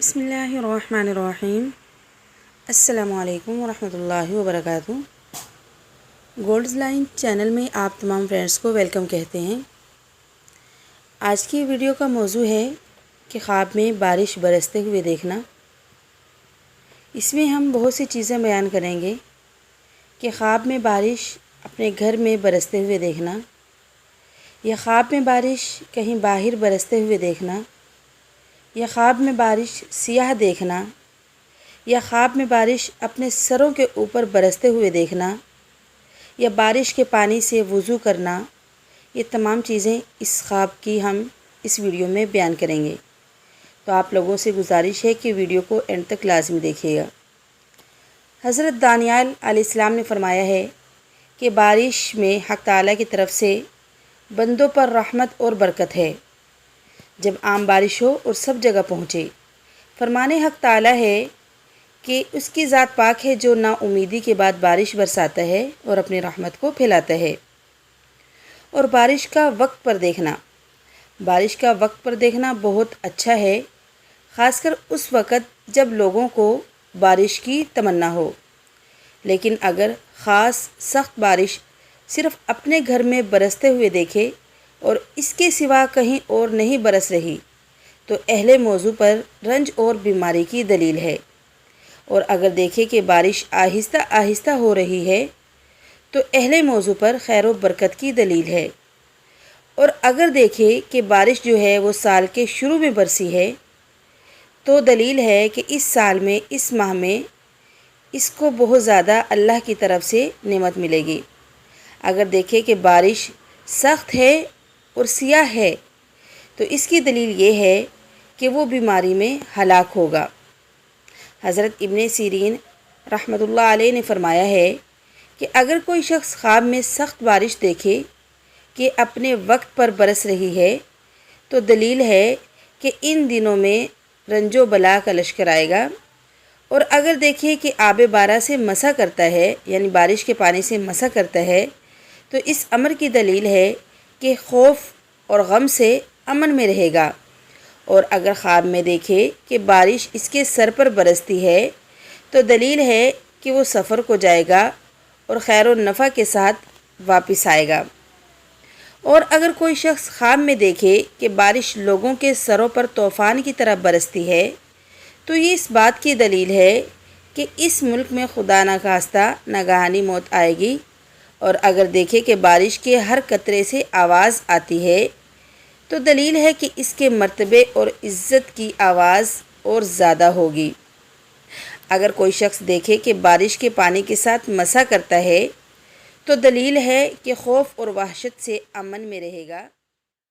बिस्मिल्लाहिर्रहमानिर्रहीम। अस्सलामु अलैकुम वरहमतुल्लाहि वबरकातुहू। गोल्ड्स लाइन चैनल में आप तमाम फ्रेंड्स को वेलकम कहते हैं। आज की वीडियो का मौजू है कि ख्वाब में बारिश बरसते हुए देखना। इसमें हम बहुत सी चीज़ें बयान करेंगे कि ख्वाब में बारिश अपने घर में बरसते हुए देखना, या ख्वाब में बारिश कहीं बाहर बरसते हुए देखना, या ख्वाब में बारिश सियाह देखना, या ख्वाब में बारिश अपने सरों के ऊपर बरसते हुए देखना, या बारिश के पानी से वज़ू करना। ये तमाम चीज़ें इस ख्वाब की हम इस वीडियो में बयान करेंगे। तो आप लोगों से गुजारिश है कि वीडियो को एंड तक लाज़मी देखिएगा। हज़रत दानियाल अलैहिस्सलाम ने फरमाया है कि बारिश में हक़ ताला की तरफ से बंदों पर रहमत और बरकत है। जब आम बारिश हो और सब जगह पहुँचे, फरमाने हक़ ताला है कि उसकी ज़ात पाक है जो नाउमीदी के बाद बारिश बरसाता है और अपनी रहमत को फैलाता है। और बारिश का वक्त पर देखना, बारिश का वक्त पर देखना बहुत अच्छा है, ख़ासकर उस वक़्त जब लोगों को बारिश की तमन्ना हो। लेकिन अगर ख़ास सख्त बारिश सिर्फ़ अपने घर में बरसते हुए देखे और इसके सिवा कहीं और नहीं बरस रही, तो अहले मौजू पर रंज और बीमारी की दलील है। और अगर देखे कि बारिश आहिस्ता आहिस्ता हो रही है, तो अहले मौजू पर खैर व बरकत की दलील है। और अगर देखे कि बारिश जो है वो साल के शुरू में बरसी है, तो दलील है कि इस साल में, इस माह में इसको बहुत ज़्यादा अल्लाह की तरफ से नेमत मिलेगी। अगर देखे कि बारिश सख्त है और सियाह है, तो इसकी दलील ये है कि वो बीमारी में हलाक होगा। हज़रत इब्ने सीरीन रहमतुल्लाह अलैह ने फरमाया है कि अगर कोई शख्स ख्वाब में सख्त बारिश देखे कि अपने वक्त पर बरस रही है, तो दलील है कि इन दिनों में रंजो बला का लश्कर आएगा। और अगर देखिए कि आबे बारा से मसा करता है, यानी बारिश के पानी से मसा करता है, तो इस अमर की दलील है कि खौफ और गम से अमन में रहेगा। और अगर ख्वाब में देखे कि बारिश इसके सर पर बरसती है, तो दलील है कि वो सफ़र को जाएगा और खैर और नफ़ा के साथ वापस आएगा। और अगर कोई शख्स ख्वाब में देखे कि बारिश लोगों के सरों पर तूफ़ान की तरह बरसती है, तो ये इस बात की दलील है कि इस मुल्क में खुदा न खास्ता नागहानी मौत आएगी। और अगर देखे कि बारिश के हर कतरे से आवाज़ आती है, तो दलील है कि इसके मर्तबे और इज़्ज़त की आवाज़ और ज़्यादा होगी। अगर कोई शख्स देखे कि बारिश के पानी के साथ मसा करता है, तो दलील है कि खौफ और वहशत से अमन में रहेगा।